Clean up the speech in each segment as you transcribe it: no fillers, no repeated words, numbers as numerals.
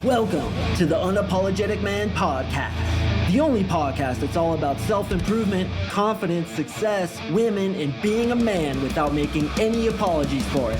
Welcome to the Unapologetic Man Podcast, the only podcast that's all about self-improvement, confidence, success, women, and being a man without making any apologies for it.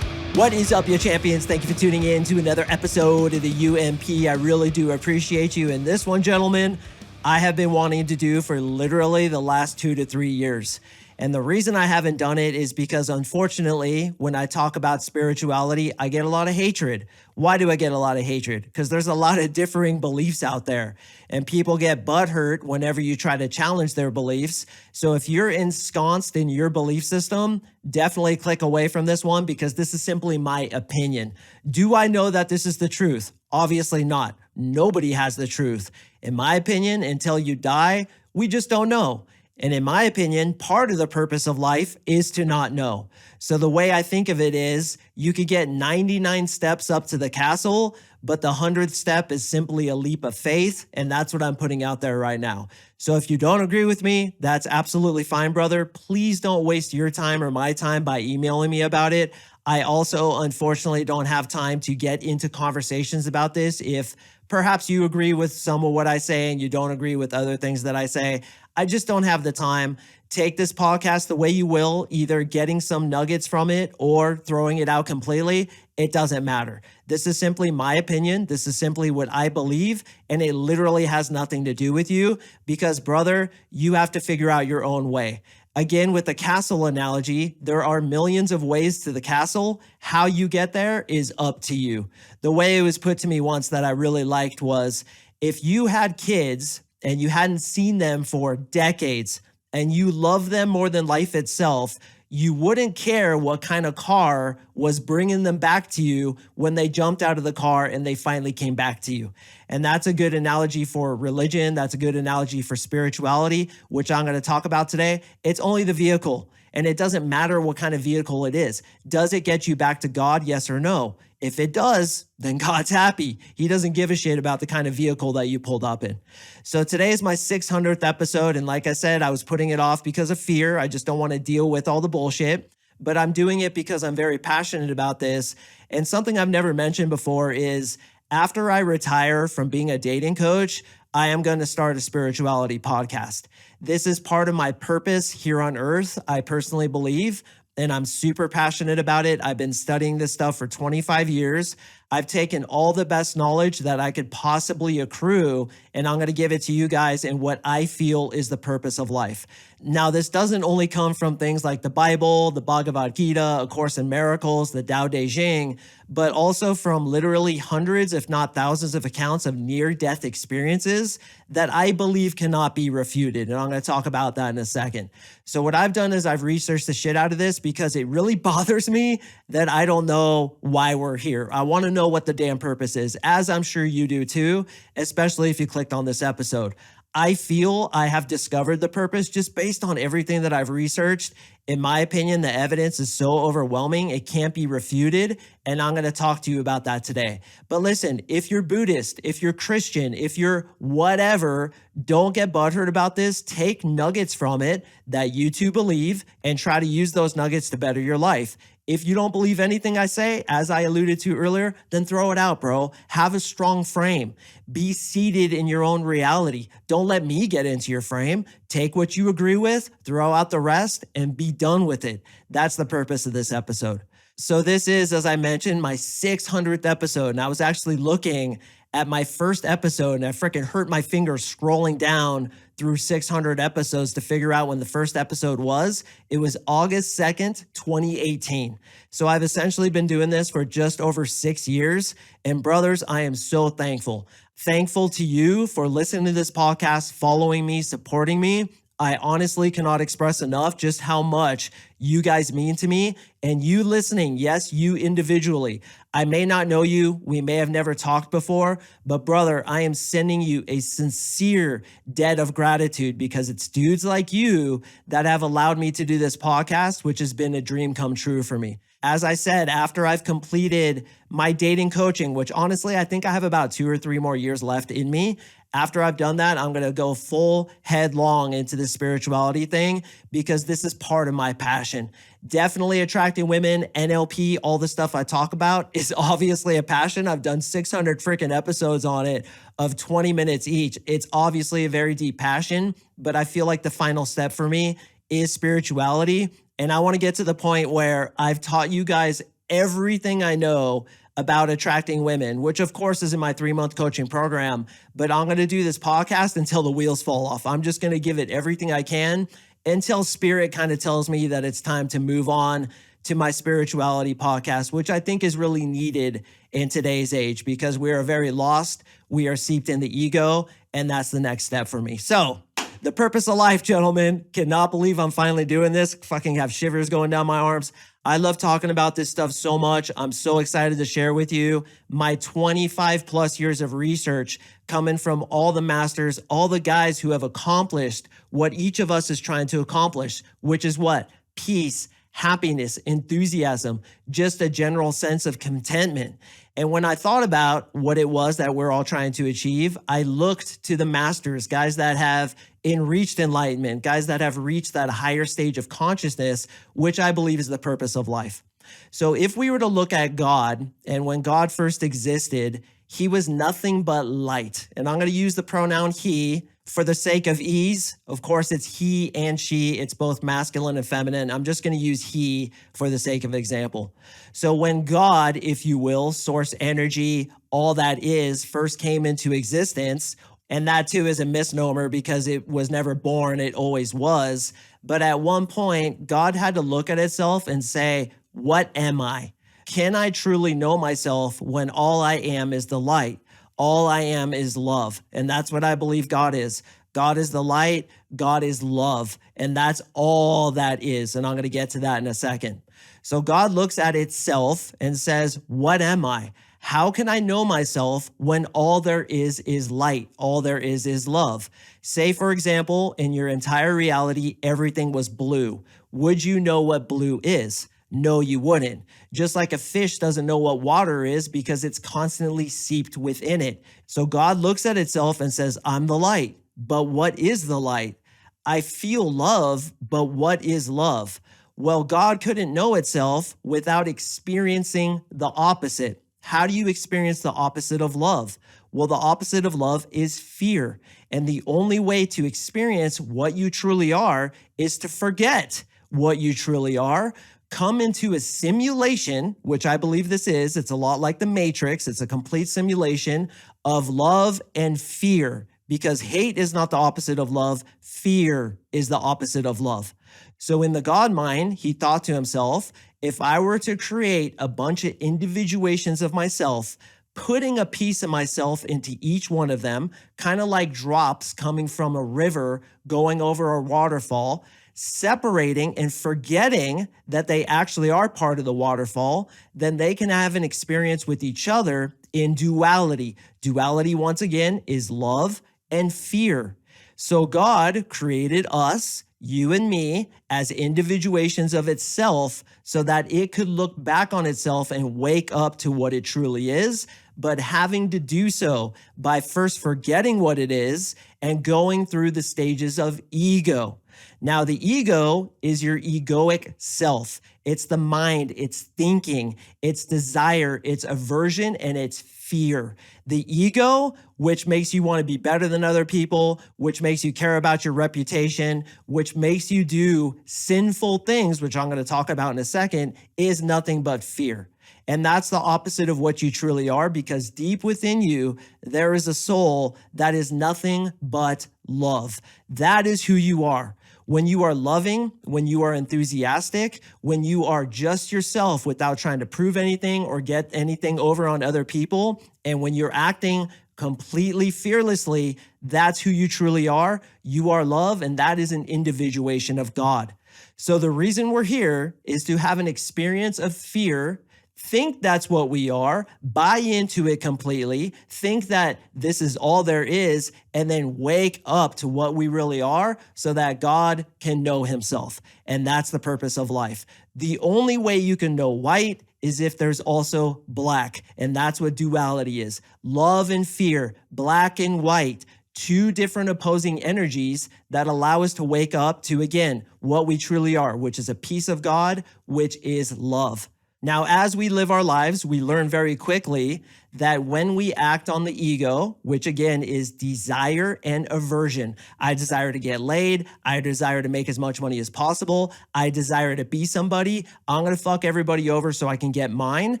What is up, you champions? Thank you for tuning in to another episode of the UMP. I really do appreciate you. And this one, gentlemen, I have been wanting to do for literally the last 2 to 3 years. And the reason I haven't done it is because, unfortunately, when I talk about spirituality, I get a lot of hatred. Why do I get a lot of hatred? Because there's a lot of differing beliefs out there, and people get butthurt whenever you try to challenge their beliefs. So if you're ensconced in your belief system, definitely click away from this one, because this is simply my opinion. Do I know that this is the truth? Obviously not. Nobody has the truth. In my opinion, until you die, we just don't know. And in my opinion, part of the purpose of life is to not know. So the way I think of it is, you could get 99 steps up to the castle, but the 100th step is simply a leap of faith. And that's what I'm putting out there right now. So if you don't agree with me, that's absolutely fine, brother. Please don't waste your time or my time by emailing me about it. I also, unfortunately, don't have time to get into conversations about this. If perhaps you agree with some of what I say and you don't agree with other things that I say, I just don't have the time. Take this podcast the way you will, either getting some nuggets from it or throwing it out completely. It doesn't matter. This is simply my opinion. This is simply what I believe, and it literally has nothing to do with you because, brother, you have to figure out your own way. Again, with the castle analogy, there are millions of ways to the castle. How you get there is up to you. The way it was put to me once that I really liked was, if you had kids and you hadn't seen them for decades and you love them more than life itself, you wouldn't care what kind of car was bringing them back to you when they jumped out of the car and they finally came back to you. And that's a good analogy for religion. That's a good analogy for spirituality, which I'm going to talk about today. It's only the vehicle, and it doesn't matter what kind of vehicle it is. Does it get you back to God? Yes or no? If it does, then God's happy. He doesn't give a shit about the kind of vehicle that you pulled up in. So today is my 600th episode. And like I said, I was putting it off because of fear. I just don't want to deal with all the bullshit. But I'm doing it because I'm very passionate about this. And something I've never mentioned before is, after I retire from being a dating coach, I am going to start a spirituality podcast. This is part of my purpose here on earth, I personally believe. And I'm super passionate about it. I've been studying this stuff for 25 years. I've taken all the best knowledge that I could possibly accrue, and I'm going to give it to you guys in what I feel is the purpose of life. Now, this doesn't only come from things like the Bible, the Bhagavad Gita, A Course in Miracles, the Tao Te Ching, but also from literally hundreds, if not thousands of accounts of near-death experiences that I believe cannot be refuted. And I'm going to talk about that in a second. So what I've done is I've researched the shit out of this because it really bothers me that I don't know why we're here. I want to know what the damn purpose is, as I'm sure you do too, especially if you clicked on this episode. I feel I have discovered the purpose just based on everything that I've researched. In my opinion, the evidence is so overwhelming, it can't be refuted, and I'm going to talk to you about that today. But listen, if you're Buddhist, if you're Christian, if you're whatever, don't get butthurt about this. Take nuggets from it that you too believe and try to use those nuggets to better your life. If you don't believe anything I say, as I alluded to earlier, then throw it out, bro. Have a strong frame. Be seated in your own reality. Don't let me get into your frame. Take what you agree with, throw out the rest, and be done with it. That's the purpose of this episode. So this is, as I mentioned, my 600th episode. And I was actually looking at my first episode, and I freaking hurt my finger scrolling down through 600 episodes to figure out when the first episode was. It was August 2nd, 2018. So I've essentially been doing this for just over 6 years. And brothers, I am so thankful. Thankful to you for listening to this podcast, following me, supporting me. I honestly cannot express enough just how much you guys mean to me, and you listening. Yes, you individually. I may not know you. We may have never talked before, but brother, I am sending you a sincere debt of gratitude because it's dudes like you that have allowed me to do this podcast, which has been a dream come true for me. As I said, after I've completed my dating coaching, which honestly, I think I have about 2 or 3 more years left in me. After I've done that, I'm going to go full headlong into the spirituality thing because this is part of my passion. Definitely attracting women, NLP, all the stuff I talk about is obviously a passion. I've done 600 freaking episodes on it of 20 minutes each. It's obviously a very deep passion, but I feel like the final step for me is spirituality. And I want to get to the point where I've taught you guys everything I know about attracting women, which of course is in my 3-month coaching program, but I'm going to do this podcast until the wheels fall off. I'm just going to give it everything I can until spirit kind of tells me that it's time to move on to my spirituality podcast, which I think is really needed in today's age because we are very lost. We are seeped in the ego, and that's the next step for me. So the purpose of life, gentlemen, cannot believe I'm finally doing this. Fucking have shivers going down my arms. I love talking about this stuff so much. I'm so excited to share with you my 25 plus years of research coming from all the masters, all the guys who have accomplished what each of us is trying to accomplish, which is what? Peace, happiness, enthusiasm, just a general sense of contentment. And when I thought about what it was that we're all trying to achieve, I looked to the masters, guys that have reached enlightenment, guys that have reached that higher stage of consciousness, which I believe is the purpose of life. So if we were to look at God, and when God first existed, he was nothing but light. And I'm going to use the pronoun he for the sake of ease. Of course, it's he and she. It's both masculine and feminine. I'm just going to use he for the sake of example. So when God, if you will, source energy, all that is, first came into existence, and that too is a misnomer because it was never born, it always was. But at one point, God had to look at itself and say, what am I? Can I truly know myself when all I am is the light? All I am is love. And that's what I believe God is. God is the light. God is love. And that's all that is. And I'm going to get to that in a second. So God looks at itself and says, what am I? How can I know myself when all there is light? All there is love. Say, for example, in your entire reality, everything was blue. Would you know what blue is? No, you wouldn't. Just like a fish doesn't know what water is because it's constantly seeped within it. So God looks at itself and says, I'm the light. But what is the light? I feel love, but what is love? Well, God couldn't know itself without experiencing the opposite. How do you experience the opposite of love? Well, the opposite of love is fear. And the only way to experience what you truly are is to forget what you truly are. Come into a simulation, which I believe this is. It's a lot like the Matrix. It's a complete simulation of love and fear because hate is not the opposite of love. Fear is the opposite of love. So in the God mind, he thought to himself, if I were to create a bunch of individuations of myself, putting a piece of myself into each one of them, kind of like drops coming from a river going over a waterfall, separating and forgetting that they actually are part of the waterfall, then they can have an experience with each other in duality. Duality, once again, is love and fear. So God created us, you and me, as individuations of itself so that it could look back on itself and wake up to what it truly is, but having to do so by first forgetting what it is and going through the stages of ego. Now, the ego is your egoic self. It's the mind, it's thinking, it's desire, it's aversion, and it's fear. The ego, which makes you want to be better than other people, which makes you care about your reputation, which makes you do sinful things, which I'm going to talk about in a second, is nothing but fear. And that's the opposite of what you truly are, because deep within you, there is a soul that is nothing but love. That is who you are. When you are loving, when you are enthusiastic, when you are just yourself without trying to prove anything or get anything over on other people, and when you're acting completely fearlessly, that's who you truly are. You are love, and that is an individuation of God. So the reason we're here is to have an experience of fear, think that's what we are, buy into it completely, think that this is all there is, and then wake up to what we really are so that God can know himself. And that's the purpose of life. The only way you can know white is if there's also black. And that's what duality is. Love and fear, black and white. two different opposing energies that allow us to wake up to, again, what we truly are, which is a piece of God, which is love. Now, as we live our lives, we learn very quickly that when we act on the ego, which again is desire and aversion, I desire to get laid, I desire to make as much money as possible, I desire to be somebody, I'm gonna fuck everybody over so I can get mine.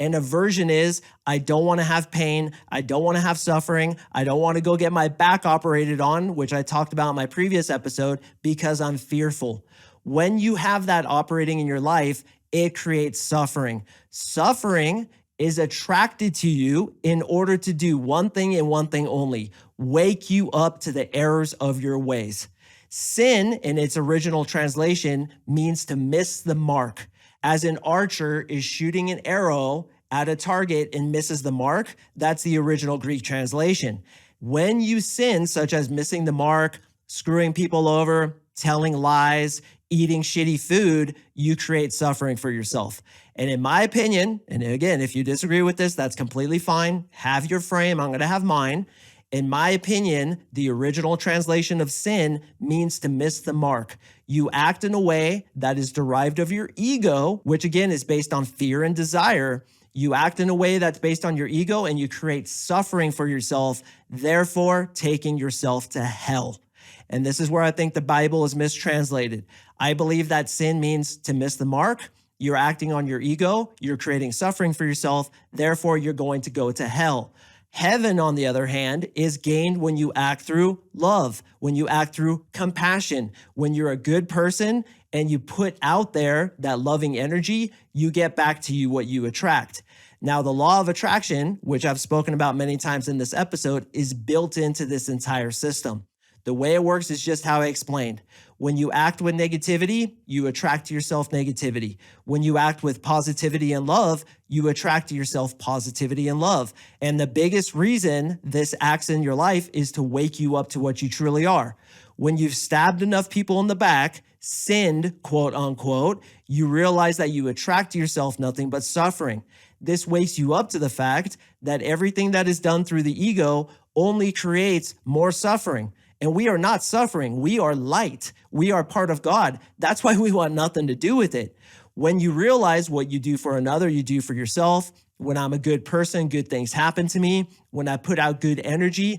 And aversion is, I don't wanna have pain, I don't wanna have suffering, I don't wanna go get my back operated on, which I talked about in my previous episode, because I'm fearful. When you have that operating in your life, it creates suffering. Suffering is attracted to you in order to do one thing and one thing only: wake you up to the errors of your ways. Sin, in its original translation, means to miss the mark. As an archer is shooting an arrow at a target and misses the mark, that's the original Greek translation. When you sin, such as missing the mark, screwing people over, telling lies, eating shitty food, you create suffering for yourself. And in my opinion, and again, if you disagree with this, that's completely fine. Have your frame, I'm gonna have mine. In my opinion, the original translation of sin means to miss the mark. You act in a way that is derived of your ego, which again is based on fear and desire. You act in a way that's based on your ego and you create suffering for yourself, therefore taking yourself to hell. And this is where I think the Bible is mistranslated. I believe that sin means to miss the mark. You're acting on your ego. You're creating suffering for yourself. Therefore, you're going to go to hell. Heaven, on the other hand, is gained when you act through love, when you act through compassion. When you're a good person and you put out there that loving energy, you get back to you what you attract. Now, the law of attraction, which I've spoken about many times in this episode, is built into this entire system. The way it works is just how I explained. When you act with negativity, you attract to yourself negativity. When you act with positivity and love, you attract to yourself positivity and love. And the biggest reason this acts in your life is to wake you up to what you truly are. When you've stabbed enough people in the back, sinned, quote unquote, you realize that you attract to yourself nothing but suffering. This wakes you up to the fact that everything that is done through the ego only creates more suffering. And we are not suffering. We are light. We are part of God. That's why we want nothing to do with it. When you realize what you do for another, you do for yourself. When I'm a good person, good things happen to me. When I put out good energy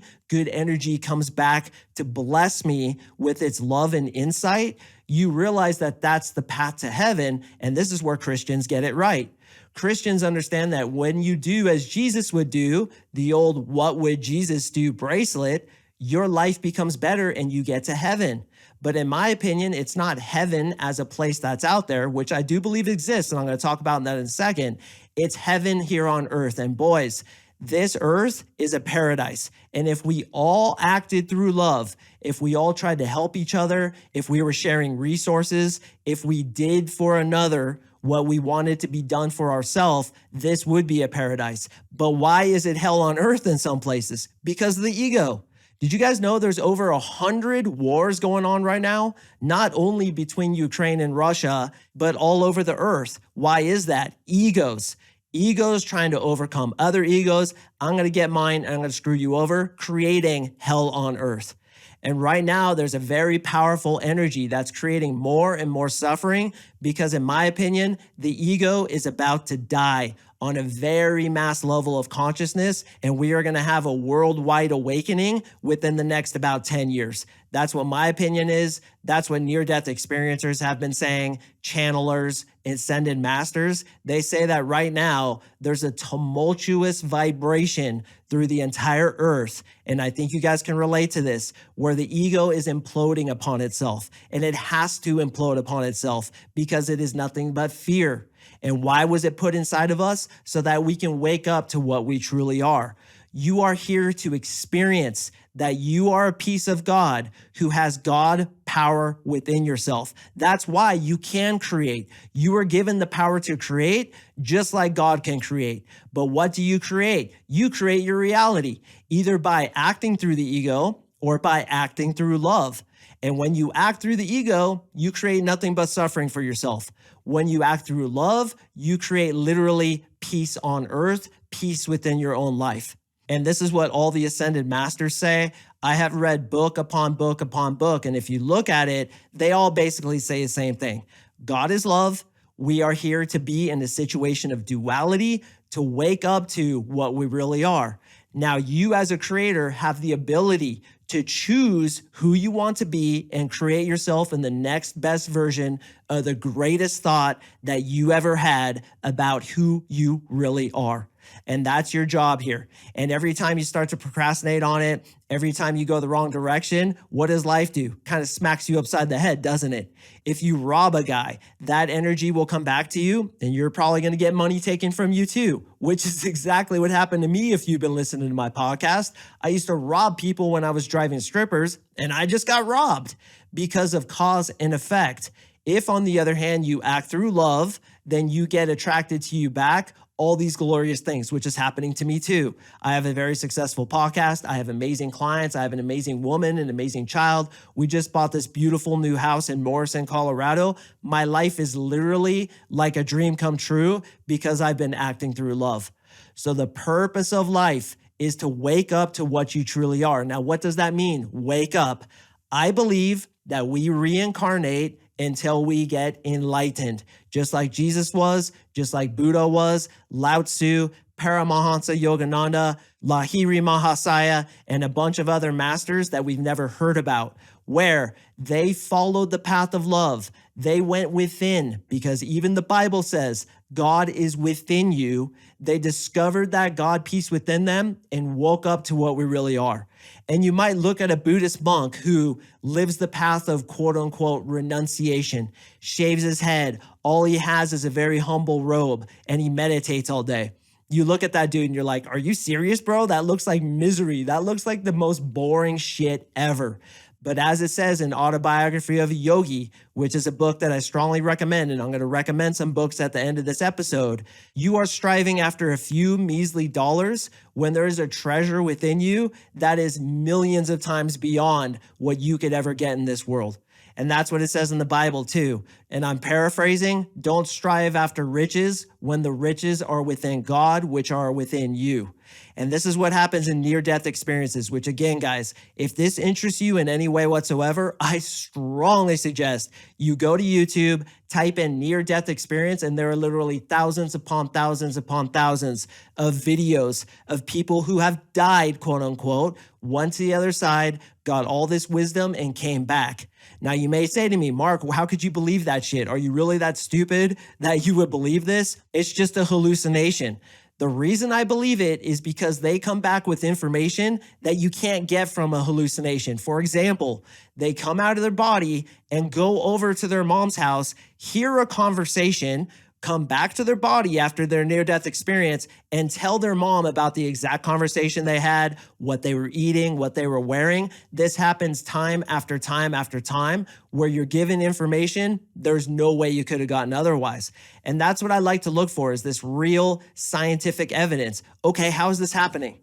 comes back to bless me with its love and insight. You realize that that's the path to heaven. And this is where Christians get it right. Christians understand that when you do as Jesus would do, the old "what would Jesus do" bracelet, your life becomes better and you get to heaven. But in my opinion, it's not heaven as a place that's out there, which I do believe exists, and I'm going to talk about that in a second. It's heaven here on earth. And boys, this earth is a paradise. And if we all acted through love, if we all tried to help each other, if we were sharing resources, if we did for another what we wanted to be done for ourselves, this would be a paradise. But why is it hell on earth in some places? Because of the ego. Did you guys know there's over 100 wars going on right now? Not only between Ukraine and Russia, but all over the earth. Why is that? Egos. Egos trying to overcome other egos. I'm going to get mine and I'm going to screw you over, creating hell on earth. And right now, there's a very powerful energy that's creating more and more suffering because, in my opinion, the ego is about to die on a very mass level of consciousness, and we are going to have a worldwide awakening within the next about 10 years. That's what my opinion is. That's what near-death experiencers have been saying, channelers, ascended masters. They say that right now, there's a tumultuous vibration through the entire earth, and I think you guys can relate to this, where the ego is imploding upon itself, and it has to implode upon itself because it is nothing but fear. And why was it put inside of us? So that we can wake up to what we truly are. You are here to experience that you are a piece of God who has God power within yourself. That's why you can create. You are given the power to create just like God can create. But what do you create? You create your reality, either by acting through the ego or by acting through love. And when you act through the ego, you create nothing but suffering for yourself. When you act through love, you create literally peace on earth, peace within your own life. And this is what all the ascended masters say. I have read book upon book upon book. And if you look at it, they all basically say the same thing. God is love. We are here to be in a situation of duality, to wake up to what we really are. Now, you as a creator have the ability to choose who you want to be and create yourself in the next best version of the greatest thought that you ever had about who you really are. And that's your job here. And every time you start to procrastinate on it, every time you go the wrong direction, what does life do? Kind of smacks you upside the head, doesn't it? If you rob a guy, that energy will come back to you and you're probably going to get money taken from you too, which is exactly what happened to me if you've been listening to my podcast. I used to rob people when I was driving strippers and I just got robbed because of cause and effect. If, on the other hand, you act through love, then you get attracted to you back all these glorious things, which is happening to me too. I have a very successful podcast. I have amazing clients. I have an amazing woman, an amazing child. We just bought this beautiful new house in Morrison, Colorado. My life is literally like a dream come true because I've been acting through love. So the purpose of life is to wake up to what you truly are. Now, what does that mean? Wake up. I believe that we reincarnate until we get enlightened, just like Jesus was, just like Buddha was, Lao Tzu, Paramahansa Yogananda, Lahiri Mahasaya, and a bunch of other masters that we've never heard about, where they followed the path of love. They went within, because even the Bible says God is within you. They discovered that God piece within them and woke up to what we really are. And you might look at a Buddhist monk who lives the path of quote unquote renunciation, shaves his head. All he has is a very humble robe and he meditates all day. You look at that dude and you're like, are you serious, bro? That looks like misery. That looks like the most boring shit ever. But as it says in Autobiography of a Yogi, which is a book that I strongly recommend, and I'm going to recommend some books at the end of this episode, you are striving after a few measly dollars when there is a treasure within you that is millions of times beyond what you could ever get in this world. And that's what it says in the Bible too. And I'm paraphrasing, don't strive after riches when the riches are within God, which are within you. And this is what happens in near-death experiences, which again, guys, if this interests you in any way whatsoever, I strongly suggest you go to YouTube, type in near-death experience, and there are literally thousands upon thousands upon thousands of videos of people who have died, quote unquote, went to the other side, got all this wisdom, and came back. Now, you may say to me, Mark, how could you believe that shit? Are you really that stupid that you would believe this? It's just a hallucination. The reason I believe it is because they come back with information that you can't get from a hallucination. For example, they come out of their body and go over to their mom's house, hear a conversation, come back to their body after their near-death experience and tell their mom about the exact conversation they had, what they were eating, what they were wearing. This happens time after time after time where you're given information there's no way you could have gotten otherwise. And that's what I like to look for, is this real scientific evidence. Okay, how is this happening?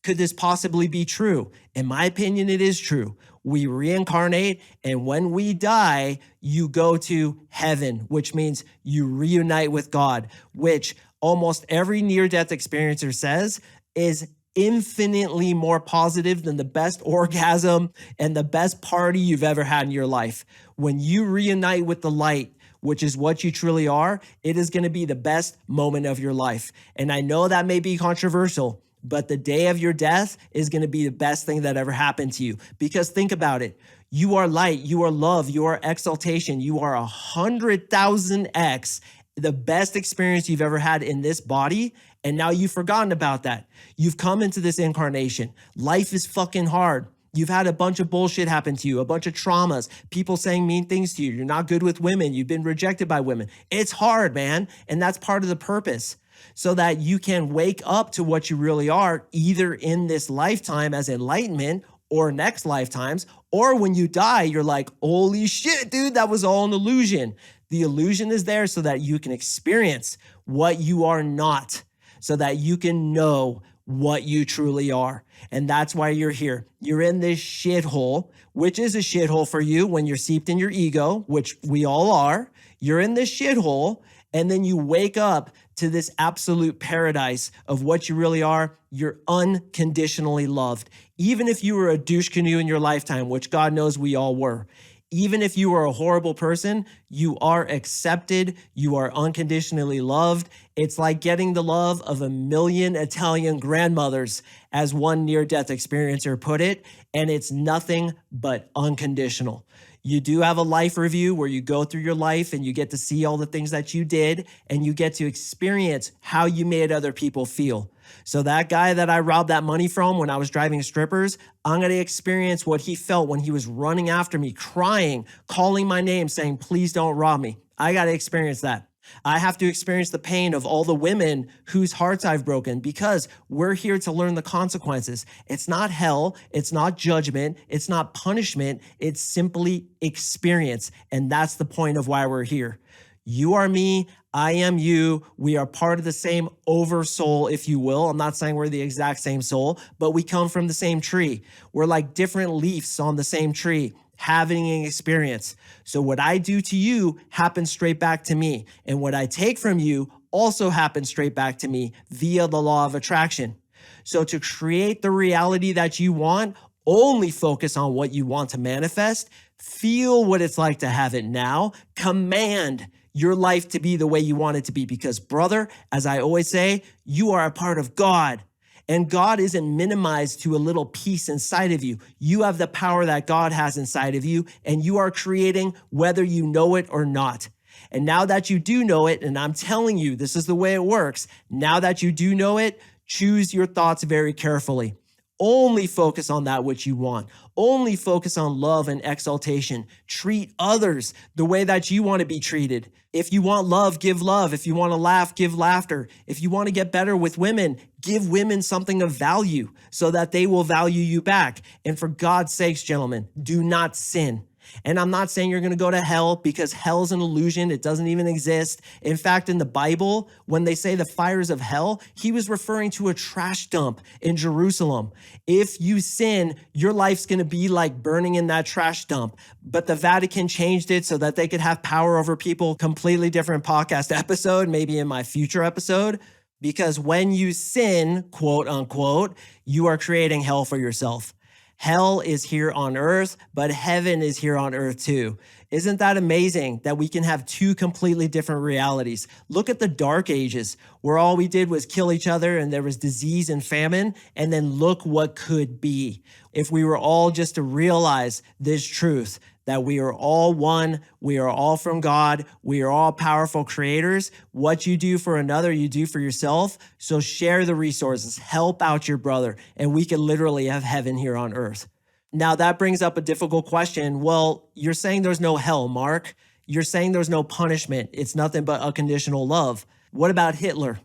Could this possibly be true? In my opinion, it is true. We reincarnate, and when we die, you go to heaven, which means you reunite with God, which almost every near-death experiencer says is infinitely more positive than the best orgasm and the best party you've ever had in your life. When you reunite with the light, which is what you truly are, it is going to be the best moment of your life. And I know that may be controversial, but the day of your death is going to be the best thing that ever happened to you. Because think about it. You are light, you are love, you are exaltation, you are 100,000x the best experience you've ever had in this body. And now you've forgotten about that. You've come into this incarnation. Life is fucking hard. You've had a bunch of bullshit happen to you, a bunch of traumas, people saying mean things to you. You're not good with women. You've been rejected by women. It's hard, man. And that's part of the purpose, so that you can wake up to what you really are, either in this lifetime as enlightenment or next lifetimes, or when you die, you're like, holy shit, dude, that was all an illusion. The illusion is there so that you can experience what you are not, so that you can know what you truly are. And that's why you're here. You're in this shithole, which is a shithole for you when you're seeped in your ego, which we all are. You're in this shithole, and then you wake up to this absolute paradise of what you really are. You're unconditionally loved. Even if you were a douche canoe in your lifetime, which God knows we all were, even if you are a horrible person, you are accepted. You are unconditionally loved. It's like getting the love of 1,000,000 Italian grandmothers, as one near-death experiencer put it, and it's nothing but unconditional. You do have a life review where you go through your life and you get to see all the things that you did, and you get to experience how you made other people feel. So that guy that I robbed that money from when I was driving strippers, I'm going to experience what he felt when he was running after me, crying, calling my name, saying, please don't rob me. I got to experience that. I have to experience the pain of all the women whose hearts I've broken, because we're here to learn the consequences. It's not hell. It's not judgment. It's not punishment. It's simply experience. And that's the point of why we're here. You are me. I am you. We are part of the same oversoul, if you will. I'm not saying we're the exact same soul, but we come from the same tree. We're like different leaves on the same tree, having an experience. So what I do to you happens straight back to me. And what I take from you also happens straight back to me via the law of attraction. So to create the reality that you want, only focus on what you want to manifest. Feel what it's like to have it now. Command your life to be the way you want it to be. Because brother, as I always say, you are a part of God. And God isn't minimized to a little piece inside of you. You have the power that God has inside of you, and you are creating whether you know it or not. And now that you do know it, and I'm telling you, this is the way it works. Now that you do know it, choose your thoughts very carefully. Only focus on that which you want. Only focus on love and exaltation. Treat others the way that you want to be treated. If you want love, give love. If you want to laugh, give laughter. If you want to get better with women, give women something of value so that they will value you back. And for God's sakes, gentlemen, do not sin. And I'm not saying you're going to go to hell, because hell's an illusion. It doesn't even exist. In fact, in the Bible, when they say the fires of hell, he was referring to a trash dump in Jerusalem. If you sin, your life's going to be like burning in that trash dump. But the Vatican changed it so that they could have power over people. Completely different podcast episode, maybe in my future episode. Because when you sin, quote unquote, you are creating hell for yourself. Hell is here on earth, but heaven is here on earth too. Isn't that amazing that we can have two completely different realities? Look at the dark ages, where all we did was kill each other and there was disease and famine, and then look what could be if we were all just to realize this truth, that we are all one, we are all from God, we are all powerful creators. What you do for another, you do for yourself. So share the resources, help out your brother, and we can literally have heaven here on earth. Now that brings up a difficult question. Well, you're saying there's no hell, Mark. You're saying there's no punishment. It's nothing but unconditional love. What about Hitler?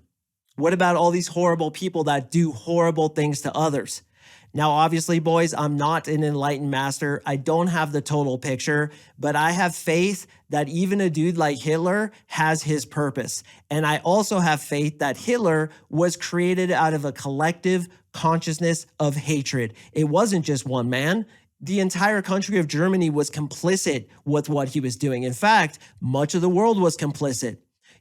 What about all these horrible people that do horrible things to others? Now, obviously, boys, I'm not an enlightened master. I don't have the total picture, but I have faith that even a dude like Hitler has his purpose. And I also have faith that Hitler was created out of a collective consciousness of hatred. It wasn't just one man. The entire country of Germany was complicit with what he was doing. In fact, much of the world was complicit.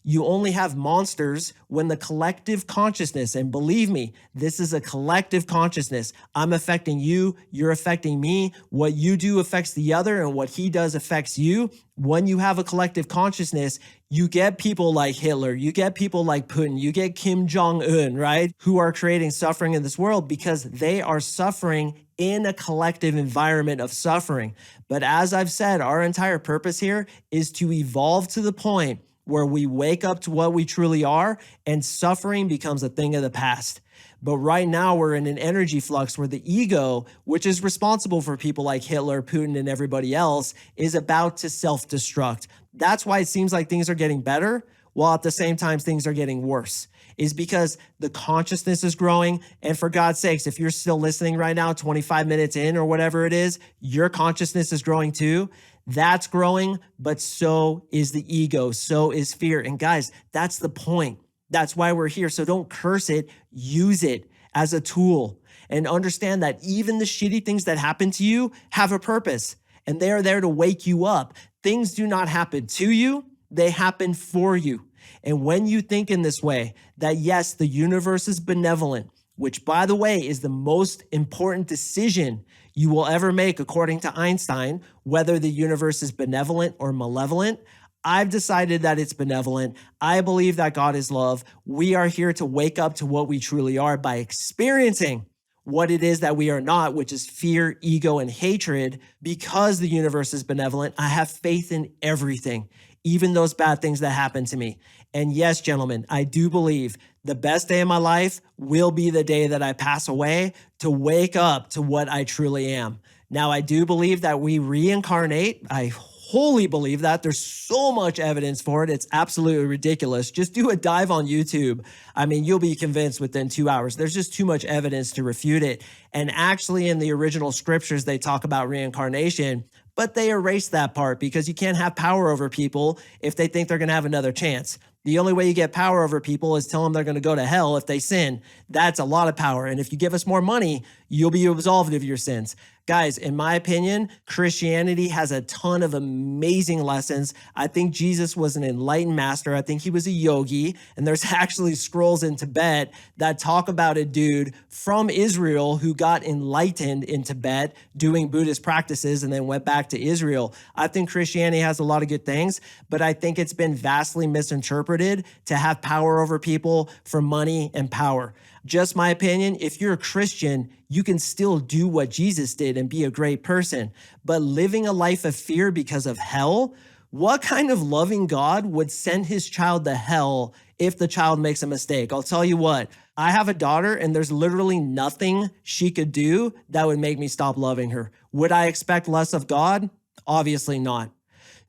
You only have monsters when the collective consciousness, and believe me, this is a collective consciousness. I'm affecting you, you're affecting me. What you do affects the other, and what he does affects you. When you have a collective consciousness, you get people like Hitler, you get people like Putin, you get Kim Jong-un, right? Who are creating suffering in this world because they are suffering in a collective environment of suffering. But as I've said, our entire purpose here is to evolve to the point where we wake up to what we truly are and suffering becomes a thing of the past. But right now we're in an energy flux where the ego, which is responsible for people like Hitler, Putin, and everybody else, is about to self-destruct. That's why it seems like things are getting better, while at the same time things are getting worse, is because the consciousness is growing. And for God's sakes, if you're still listening right now, 25 minutes in or whatever it is, your consciousness is growing too. That's growing, but so is the ego, so is fear. And guys, that's the point. That's why we're here. So don't curse it, use it as a tool, and understand that even the shitty things that happen to you have a purpose, and they are there to wake you up. Things do not happen to you, They happen for you. And when you think in this way, that yes, the universe is benevolent, which by the way is the most important decision you will ever make according to Einstein, whether the universe is benevolent or malevolent. I've decided that it's benevolent. I believe that God is love. We are here to wake up to what we truly are by experiencing what it is that we are not, which is fear, ego, and hatred. Because the universe is benevolent, I have faith in everything, even those bad things that happen to me. And yes, gentlemen, I do believe the best day of my life will be the day that I pass away to wake up to what I truly am. Now, I do believe that we reincarnate. I wholly believe that. There's so much evidence for it. It's absolutely ridiculous. Just do a dive on YouTube. I mean, you'll be convinced within 2 hours. There's just too much evidence to refute it. And actually, in the original scriptures, they talk about reincarnation, but they erase that part because you can't have power over people if they think they're going to have another chance. The only way you get power over people is tell them they're going to go to hell if they sin. That's a lot of power. And if you give us more money, you'll be absolved of your sins. Guys, in my opinion, Christianity has a ton of amazing lessons. I think Jesus was an enlightened master. I think he was a yogi. And there's actually scrolls in Tibet that talk about a dude from Israel who got enlightened in Tibet doing Buddhist practices and then went back to Israel. I think Christianity has a lot of good things, but I think it's been vastly misinterpreted to have power over people for money and power. Just my opinion, if you're a Christian, you can still do what Jesus did and be a great person. But living a life of fear because of hell, what kind of loving God would send his child to hell if the child makes a mistake? I'll tell you what, I have a daughter and there's literally nothing she could do that would make me stop loving her. Would I expect less of God? Obviously not.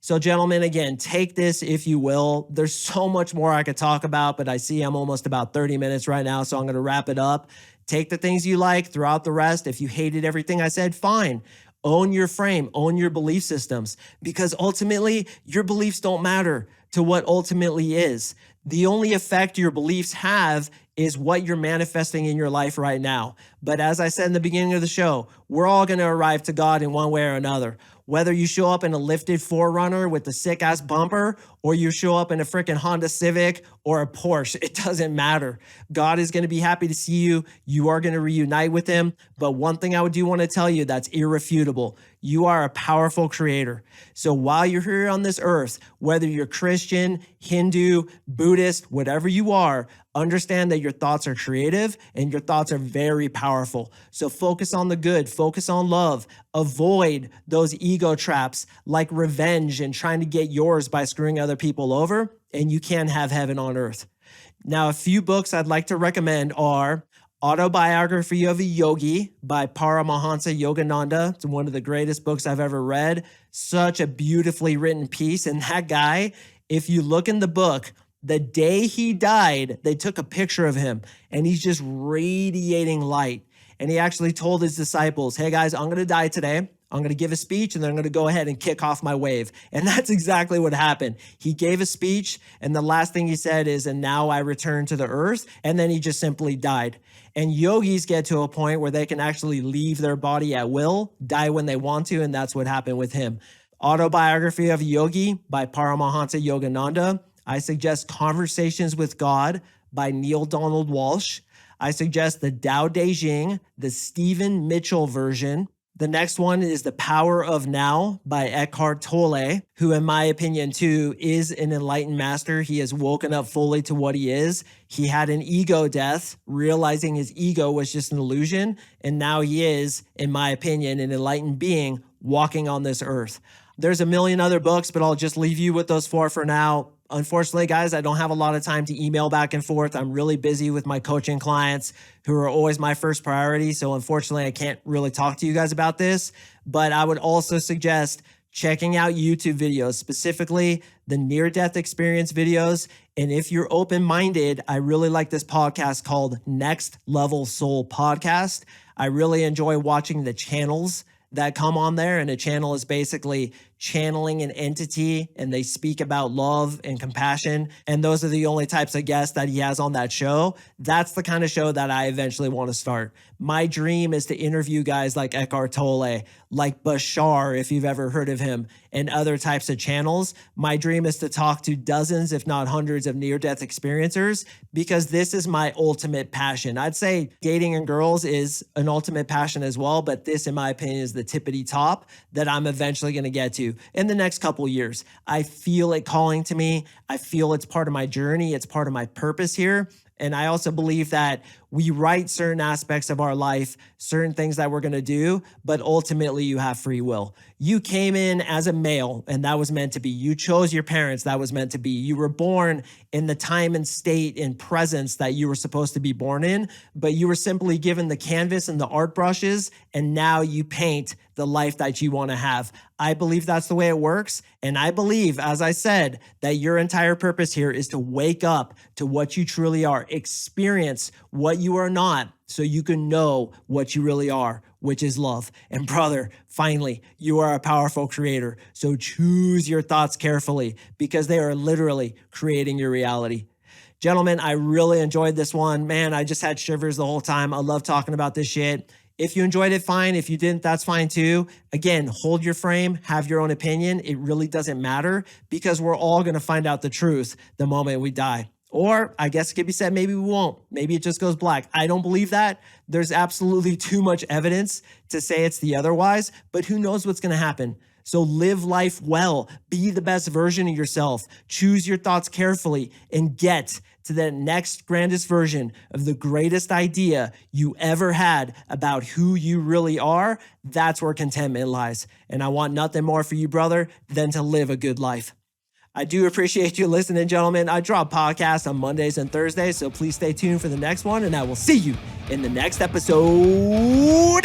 So gentlemen, again, take this if you will. There's so much more I could talk about, but I see I'm almost about 30 minutes right now, so I'm going to wrap it up. Take the things you like, throw out the rest. If you hated everything I said, fine. Own your frame, own your belief systems, because ultimately your beliefs don't matter to what ultimately is. The only effect your beliefs have is what you're manifesting in your life right now. But as I said in the beginning of the show, we're all going to arrive to God in one way or another. Whether you show up in a lifted 4Runner with the sick-ass bumper or you show up in a freaking Honda Civic or a Porsche, it doesn't matter. God is going to be happy to see you. You are going to reunite with him. But one thing I do want to tell you that's irrefutable. You are a powerful creator. So while you're here on this earth, whether you're Christian, Hindu, Buddhist, whatever you are, understand that your thoughts are creative and your thoughts are very powerful. So focus on the good, focus on love, avoid those ego traps like revenge and trying to get yours by screwing other people over, and you can have heaven on earth. Now, a few books I'd like to recommend are Autobiography of a Yogi by Paramahansa Yogananda. It's one of the greatest books I've ever read. Such a beautifully written piece. And that guy, if you look in the book, the day he died, they took a picture of him and he's just radiating light. And he actually told his disciples, hey guys, I'm going to die today. I'm going to give a speech and then I'm going to go ahead and kick off my wave. And that's exactly what happened. He gave a speech and the last thing he said is, and now I return to the earth. And then he just simply died. And yogis get to a point where they can actually leave their body at will, die when they want to. And that's what happened with him. Autobiography of a Yogi by Paramahansa Yogananda. I suggest Conversations with God by Neil Donald Walsh. I suggest the Tao Te Ching, the Stephen Mitchell version. The next one is The Power of Now by Eckhart Tolle, who in my opinion too is an enlightened master. He has woken up fully to what he is. He had an ego death, realizing his ego was just an illusion. And now he is, in my opinion, an enlightened being walking on this earth. There's a million other books, but I'll just leave you with those four for now. Unfortunately, guys, I don't have a lot of time to email back and forth. I'm really busy with my coaching clients who are always my first priority. So unfortunately, I can't really talk to you guys about this, but I would also suggest checking out YouTube videos, specifically the near-death experience videos. And if you're open-minded, I really like this podcast called Next Level Soul Podcast. I really enjoy watching the channels that come on there. And a channel is basically channeling an entity and they speak about love and compassion, and those are the only types of guests that he has on that show, that's the kind of show that I eventually want to start. My dream is to interview guys like Eckhart Tolle, like Bashar, if you've ever heard of him, and other types of channels. My dream is to talk to dozens, if not hundreds, of near-death experiencers, because this is my ultimate passion. I'd say dating and girls is an ultimate passion as well, but this, in my opinion, is the tippity top that I'm eventually going to get to in the next couple years. I feel it calling to me. I feel it's part of my journey. It's part of my purpose here. And I also believe that we write certain aspects of our life, certain things that we're going to do, but ultimately you have free will. You came in as a male, and that was meant to be. You chose your parents, that was meant to be. You were born in the time and state and presence that you were supposed to be born in, but you were simply given the canvas and the art brushes, and now you paint the life that you want to have. I believe that's the way it works. And I believe, as I said, that your entire purpose here is to wake up to what you truly are, experience what you are not, so you can know what you really are, which is love. And brother, finally, you are a powerful creator. So choose your thoughts carefully, because they are literally creating your reality. Gentlemen, I really enjoyed this one. Man, I just had shivers the whole time. I love talking about this shit. If you enjoyed it, fine. If you didn't, that's fine too. Again, hold your frame, have your own opinion. It really doesn't matter, because we're all going to find out the truth the moment we die. Or I guess it could be said, maybe we won't. Maybe it just goes black. I don't believe that. There's absolutely too much evidence to say it's the otherwise, but who knows what's going to happen? So live life well, be the best version of yourself, choose your thoughts carefully, and get to the next grandest version of the greatest idea you ever had about who you really are. That's where contentment lies. And I want nothing more for you, brother, than to live a good life. I do appreciate you listening, gentlemen. I drop podcasts on Mondays and Thursdays, so please stay tuned for the next one, and I will see you in the next episode.